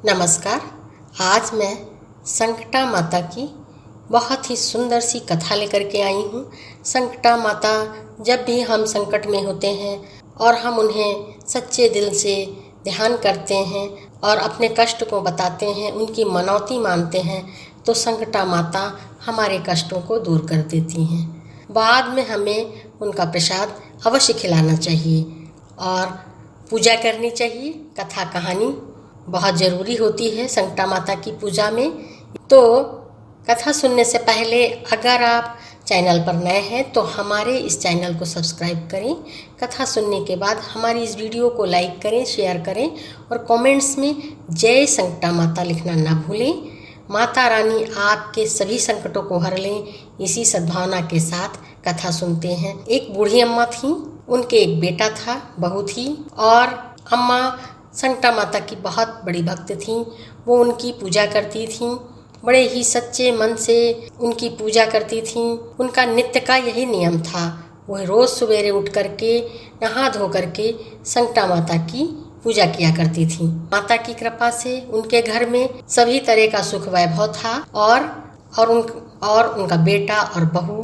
नमस्कार। आज मैं संकटा माता की बहुत ही सुंदर सी कथा लेकर के आई हूँ। संकटा माता जब भी हम संकट में होते हैं और हम उन्हें सच्चे दिल से ध्यान करते हैं और अपने कष्ट को बताते हैं, उनकी मनौती मानते हैं, तो संकटा माता हमारे कष्टों को दूर कर देती हैं। बाद में हमें उनका प्रसाद अवश्य खिलाना चाहिए और पूजा करनी चाहिए। कथा कहानी बहुत ज़रूरी होती है संकटा माता की पूजा में। तो कथा सुनने से पहले अगर आप चैनल पर नए हैं तो हमारे इस चैनल को सब्सक्राइब करें। कथा सुनने के बाद हमारी इस वीडियो को लाइक करें, शेयर करें और कमेंट्स में जय संकटा माता लिखना ना भूलें। माता रानी आपके सभी संकटों को हर लें, इसी सद्भावना के साथ कथा सुनते हैं। एक बूढ़ी अम्मा थी, उनके एक बेटा था, बहू थी और अम्मा संकटा माता की बहुत बड़ी भक्त थी। वो उनकी पूजा करती थी, बड़े ही सच्चे मन से उनकी पूजा करती थी। उनका नित्य का यही नियम था, वह रोज़ सवेरे उठ करके नहा धो करके संकटा माता की पूजा किया करती थी। माता की कृपा से उनके घर में सभी तरह का सुख वैभव था और उनका बेटा और बहू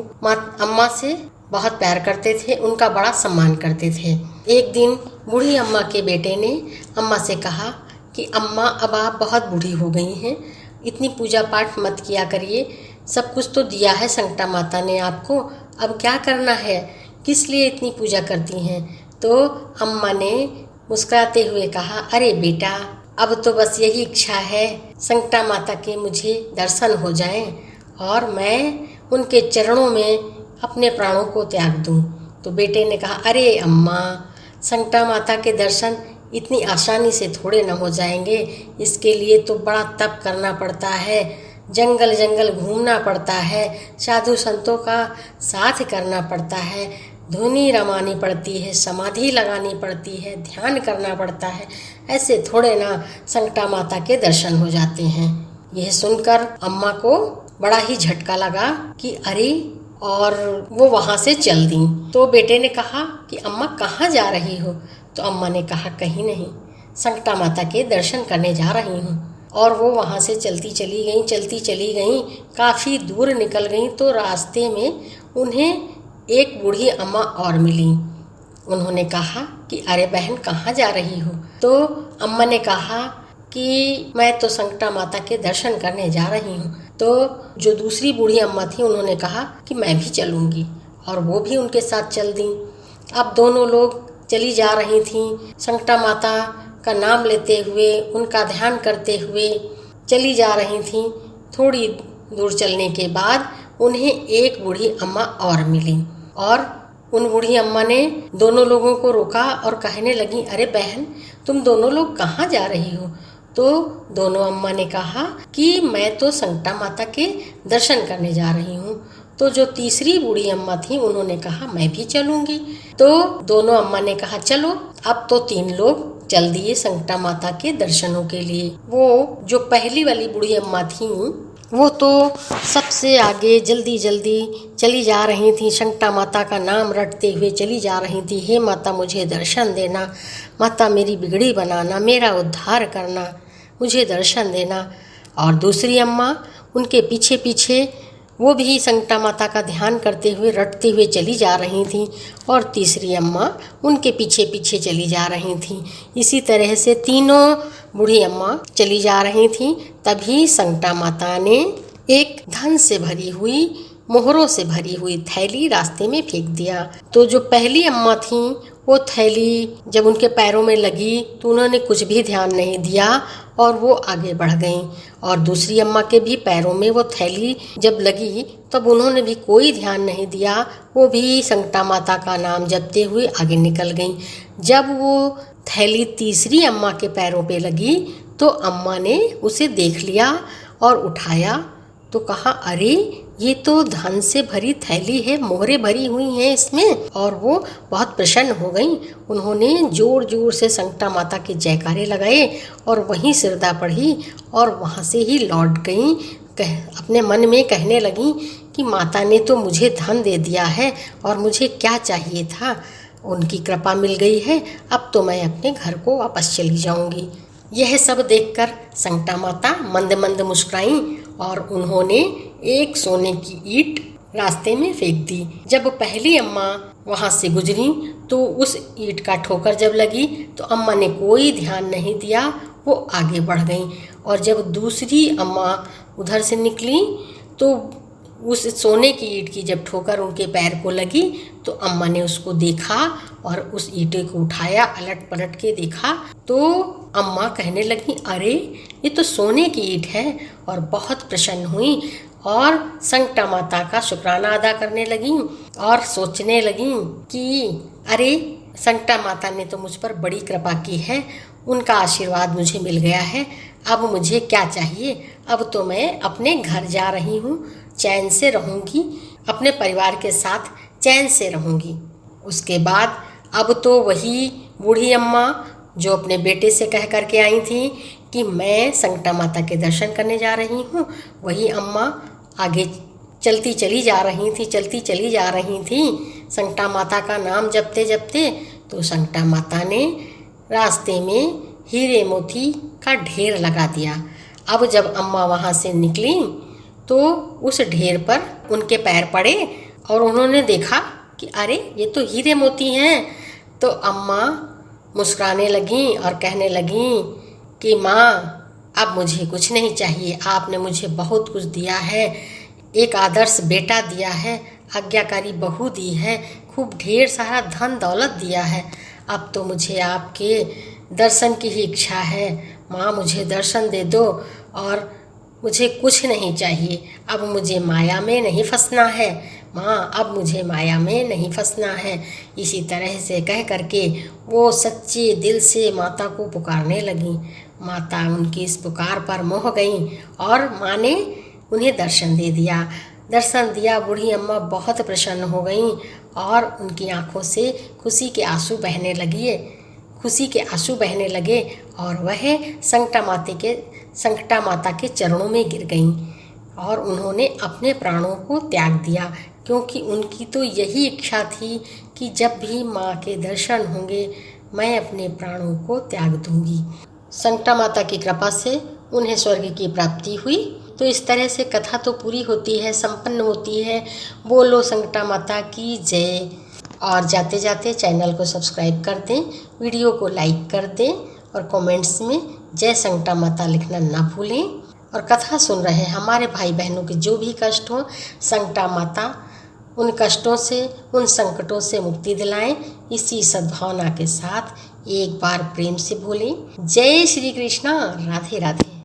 अम्मा से बहुत प्यार करते थे, उनका बड़ा सम्मान करते थे। एक दिन बूढ़ी अम्मा के बेटे ने अम्मा से कहा कि अम्मा, अब आप बहुत बूढ़ी हो गई हैं, इतनी पूजा पाठ मत किया करिए। सब कुछ तो दिया है संकटा माता ने आपको, अब क्या करना है, किस लिए इतनी पूजा करती हैं? तो अम्मा ने मुस्कुराते हुए कहा, अरे बेटा, अब तो बस यही इच्छा है संकटा माता के मुझे दर्शन हो जाएं और मैं उनके चरणों में अपने प्राणों को त्याग दूं। तो बेटे ने कहा, अरे अम्मा, संकटा माता के दर्शन इतनी आसानी से थोड़े न हो जाएंगे, इसके लिए तो बड़ा तप करना पड़ता है, जंगल जंगल घूमना पड़ता है, साधु संतों का साथ करना पड़ता है, धुनी रमानी पड़ती है, समाधि लगानी पड़ती है, ध्यान करना पड़ता है, ऐसे थोड़े ना संकटा माता के दर्शन हो जाते हैं। यह सुनकर अम्मा को बड़ा ही झटका लगा कि अरे, और वो वहाँ से चल दी। तो बेटे ने कहा कि अम्मा कहाँ जा रही हो? तो अम्मा ने कहा, कहीं नहीं, संकटा माता के दर्शन करने जा रही हूँ। और वो वहाँ से चलती चली गई, काफ़ी दूर निकल गई तो रास्ते में उन्हें एक बूढ़ी अम्मा और मिली। उन्होंने कहा कि अरे बहन, कहाँ जा रही हो? तो अम्मा ने कहा कि मैं तो संकटा माता के दर्शन करने जा रही हूँ। तो जो दूसरी बूढ़ी अम्मा थी, उन्होंने कहा कि मैं भी चलूँगी, और वो भी उनके साथ चल दी। अब दोनों लोग चली जा रही थीं, संकटा माता का नाम लेते हुए, उनका ध्यान करते हुए चली जा रही थीं। थोड़ी दूर चलने के बाद उन्हें एक बूढ़ी अम्मा और मिली और उन बूढ़ी अम्मा ने दोनों लोगों को रोका और कहने लगी, अरे बहन, तुम दोनों लोग कहाँ जा रही हो? तो दोनों अम्मा ने कहा कि मैं तो संकटा माता के दर्शन करने जा रही हूँ। तो जो तीसरी बूढ़ी अम्मा थी, उन्होंने कहा मैं भी चलूँगी। तो दोनों अम्मा ने कहा चलो। अब तो 3 लोग चल दिए संकटा माता के दर्शनों के लिए। वो जो पहली वाली बूढ़ी अम्मा थी, वो तो सबसे आगे जल्दी जल्दी चली जा रही थी, संकटा माता का नाम रटते हुए चली जा रही थी। हे माता, मुझे दर्शन देना, माता मेरी बिगड़ी बनाना, मेरा उद्धार करना, मुझे दर्शन देना। और दूसरी अम्मा उनके पीछे पीछे वो भी संकटा माता का ध्यान करते हुए रटते हुए चली जा रही थी और तीसरी अम्मा उनके पीछे पीछे चली जा रही थी। इसी तरह से तीनों बूढ़ी अम्मा चली जा रही थी। तभी संकटा माता ने एक धन से भरी हुई, मोहरों से भरी हुई थैली रास्ते में फेंक दिया। तो जो पहली अम्मा थी, वो थैली जब उनके पैरों में लगी तो उन्होंने कुछ भी ध्यान नहीं दिया और वो आगे बढ़ गईं। और दूसरी अम्मा के भी पैरों में वो थैली जब लगी तब उन्होंने भी कोई ध्यान नहीं दिया, वो भी संकटा माता का नाम जपते हुए आगे निकल गईं। जब वो थैली तीसरी अम्मा के पैरों पे लगी तो अम्मा ने उसे देख लिया और उठाया तो कहा, अरे ये तो धन से भरी थैली है, मोहरें भरी हुई हैं इसमें। और वो बहुत प्रसन्न हो गईं। उन्होंने जोर जोर से संकटा माता के जयकारे लगाए और वहीं सिरदा पढ़ी और वहाँ से ही लौट गईं। अपने मन में कहने लगीं कि माता ने तो मुझे धन दे दिया है और मुझे क्या चाहिए था, उनकी कृपा मिल गई है, अब तो मैं अपने घर को वापस चली जाऊंगी। यह सब देखकर संकटा माता मंद मंद मुस्कुराई और उन्होंने एक सोने की ईंट रास्ते में फेंक दी। जब पहली अम्मा वहाँ से गुजरी तो उस ईंट का ठोकर जब लगी तो अम्मा ने कोई ध्यान नहीं दिया, वो आगे बढ़ गईं। और जब दूसरी अम्मा उधर से निकली तो उस सोने की ईंट की जब ठोकर उनके पैर को लगी तो अम्मा ने उसको देखा और उस ईंटे को उठाया, अलट पलट के देखा तो अम्मा कहने लगी, अरे ये तो सोने की ईंट है, और बहुत प्रसन्न हुई और संकटा माता का शुक्राना अदा करने लगी और सोचने लगी कि अरे संकटा माता ने तो मुझ पर बड़ी कृपा की है, उनका आशीर्वाद मुझे मिल गया है, अब मुझे क्या चाहिए। अब तो मैं अपने घर जा रही हूँ, चैन से रहूँगी, अपने परिवार के साथ चैन से रहूँगी। उसके बाद अब तो वही बूढ़ी अम्मा जो अपने बेटे से कह करके आई थी कि मैं संकटा माता के दर्शन करने जा रही हूँ, वही अम्मा आगे चलती चली जा रही थी संकटा माता का नाम जपते जपते। तो संकटा माता ने रास्ते में हीरे मोती का ढेर लगा दिया। अब जब अम्मा वहाँ से निकली तो उस ढेर पर उनके पैर पड़े और उन्होंने देखा कि अरे ये तो हीरे मोती हैं। तो अम्मा मुस्कुराने लगीं और कहने लगीं कि माँ अब मुझे कुछ नहीं चाहिए, आपने मुझे बहुत कुछ दिया है, एक आदर्श बेटा दिया है, आज्ञाकारी बहू दी है, खूब ढेर सारा धन दौलत दिया है, अब तो मुझे आपके दर्शन की ही इच्छा है। माँ मुझे दर्शन दे दो और मुझे कुछ नहीं चाहिए, अब मुझे माया में नहीं फंसना है, माँ अब मुझे माया में नहीं फंसना है। इसी तरह से कह करके वो सच्चे दिल से माता को पुकारने लगी। माता उनकी इस पुकार पर मोह गई और माँ ने उन्हें दर्शन दे दिया। दर्शन दिया, बूढ़ी अम्मा बहुत प्रसन्न हो गईं और उनकी आंखों से खुशी के आंसू बहने लगे और वह संकटा माता के चरणों में गिर गईं और उन्होंने अपने प्राणों को त्याग दिया, क्योंकि उनकी तो यही इच्छा थी कि जब भी माँ के दर्शन होंगे मैं अपने प्राणों को त्याग दूंगी। संकटा माता की कृपा से उन्हें स्वर्ग की प्राप्ति हुई। तो इस तरह से कथा तो पूरी होती है, संपन्न होती है। बोलो संकटा माता की जय। और जाते जाते चैनल को सब्सक्राइब कर दें, वीडियो को लाइक कर दें और कमेंट्स में जय संकटा माता लिखना ना भूलें। और कथा सुन रहे हमारे भाई बहनों के जो भी कष्ट हो, संकटा माता उन कष्टों से, उन संकटों से मुक्ति दिलाएं। इसी सद्भावना के साथ एक बार प्रेम से बोलें जय श्री कृष्णा, राधे राधे।